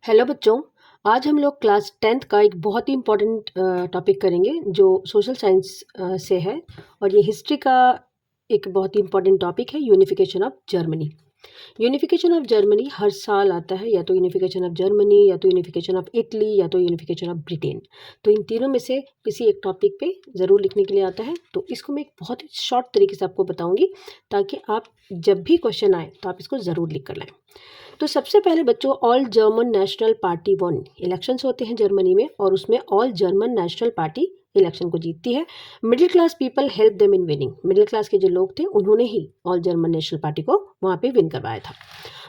Hello बच्चों। आज हम लोग क्लास 10th का एक बहुत ही इम्पोर्टेंट टॉपिक करेंगे जो सोशल साइंस से है और ये हिस्ट्री का एक बहुत ही इम्पोर्टेंट टॉपिक है, unification of Germany. Unification of Germany हर साल आता है, या तो यूनिफिकेशन ऑफ जर्मनी, या तो यूनिफिकेशन ऑफ इटली, या तो यूनिफिकेशन ऑफ ब्रिटेन। तो इन तीनों में से किसी एक टॉपिक पे ज़रूर लिखने के लिए आता है। तो इसको मैं एक बहुत ही शॉर्ट तरीके से आपको बताऊंगी ताकि आप जब भी क्वेश्चन आए तो आप इसको ज़रूर लिख कर लाएं। तो सबसे पहले बच्चों, all German national party one elections होते हैं जर्मनी में, और उसमें all German national party election को जीतती है। Middle class people help them in winning. Middle class के जो लोग थे उन्होंने ही ऑल जर्मन नेशनल पार्टी को वहाँ पे विन करवाया था।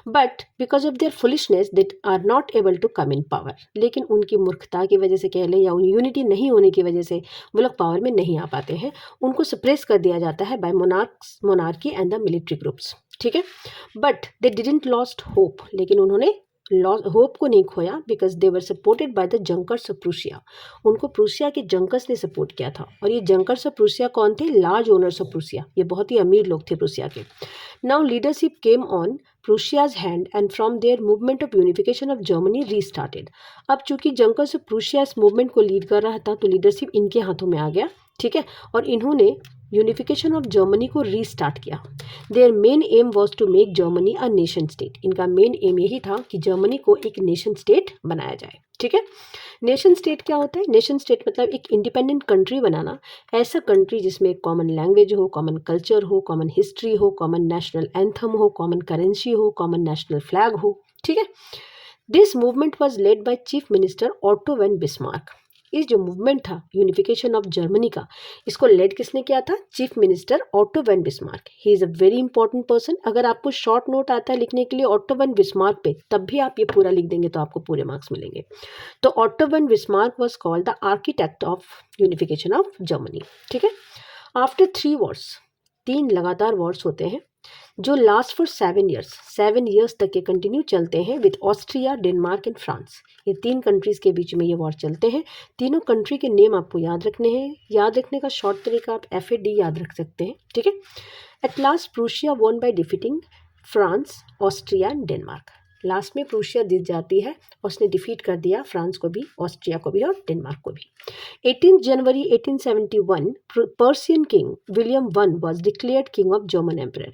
But because of their foolishness they are not able to come in power. लेकिन उनकी मूर्खता की वजह से कह लें, या यूनिटी नहीं होने की वजह से वो लोग पावर में नहीं आ पाते हैं। उनको सप्रेस कर दिया जाता है by monarchy and the military groups. ठीक है, but they didn't lost hope. लेकिन उन्होंने होप को नहीं खोया, because they were supported by the Junkers of Prussia. उनको प्रूसिया के जंकर्स ने सपोर्ट किया था। और ये जंकर्स ऑफ प्रूसिया कौन थे? Large owners of Prussia. ये बहुत ही अमीर लोग थे प्रूसिया के। Now leadership came on Prussia's hand and from there movement of unification of Germany restarted. अब चूंकि जंकर्स ऑफ प्रूसिया इस मूवमेंट को लीड कर रहा था तो लीडरशिप इनके हाथों में आ गया। ठीक है, और इन्होंने यूनिफिकेशन ऑफ जर्मनी को रीस्टार्ट किया। Their main aim was to make Germany a nation state. इनका मेन एम यही था कि जर्मनी को एक नेशन स्टेट बनाया जाए। ठीक है, नेशन स्टेट क्या होता है? नेशन स्टेट मतलब एक इंडिपेंडेंट कंट्री बनाना। ऐसा कंट्री जिसमें कॉमन लैंग्वेज हो, कॉमन कल्चर हो, कॉमन हिस्ट्री हो, कॉमन नेशनल एंथम हो, कॉमन करेंसी हो, कॉमन नेशनल फ्लैग हो। ठीक है, this movement was led by chief minister auto when Bismarck. इस जो मूवमेंट था यूनिफिकेशन ऑफ जर्मनी का, इसको लेड किसने किया था? Chief minister auto when Bismarck. He is a very important person. अगर आपको शॉर्ट नोट आता है लिखने के लिए ऑटो वेन बिस्मार्क पे, तब भी आप ये पूरा लिख देंगे तो आपको पूरे मार्क्स मिलेंगे। तो auto when Bismarck was called the architect of unification of Germany. ठीक है, आफ्टर 3 वॉर्स, 3 लगातार वॉर्स होते हैं जो लास्ट फॉर 7 ईयर्स, 7 ईयर्स तक ये कंटिन्यू चलते हैं with Austria, Denmark and France. ये 3 कंट्रीज़ के बीच में ये वॉर चलते हैं। तीनों कंट्री के नेम आपको याद रखने हैं। याद रखने का शॉर्ट तरीका आप FAD याद रख सकते हैं। ठीक है, at last Prussia won by defeating France, Austria and Denmark. Last में प्रूशिया जीत जाती है, उसने डिफीट कर दिया फ्रांस को भी, ऑस्ट्रिया को भी और डेनमार्क को भी। 18 जनवरी 1871 Persian king William one was declared king of German emperor.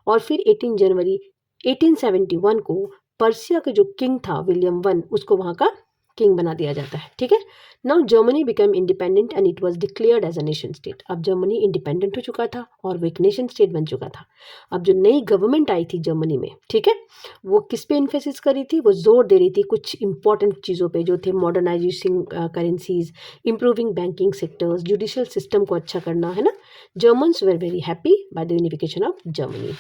और फिर 18 जनवरी 1871 को पर्सिया का जो किंग था विलियम वन, उसको वहाँ का किंग बना दिया जाता है। ठीक है, now Germany become independent and it was declared as a nation state. अब जर्मनी इंडिपेंडेंट हो चुका था और वो एक नेशन स्टेट बन चुका था। अब जो नई गवर्नमेंट आई थी जर्मनी में, ठीक है, वो किस पे इन्फेसिस करी थी? वो जोर दे रही थी कुछ इंपॉर्टेंट चीज़ों पे जो थे modernisation currencies, improving banking sectors, judicial system को अच्छा करना, है ना। Germans were very happy by the unification of Germany.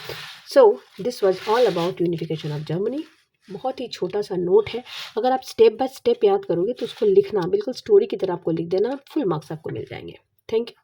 So this was all about unification of Germany. बहुत ही छोटा सा नोट है, अगर आप स्टेप बाय स्टेप याद करोगे तो उसको लिखना बिल्कुल स्टोरी की तरह आपको लिख देना, फुल मार्क्स आपको मिल जाएंगे। Thank you.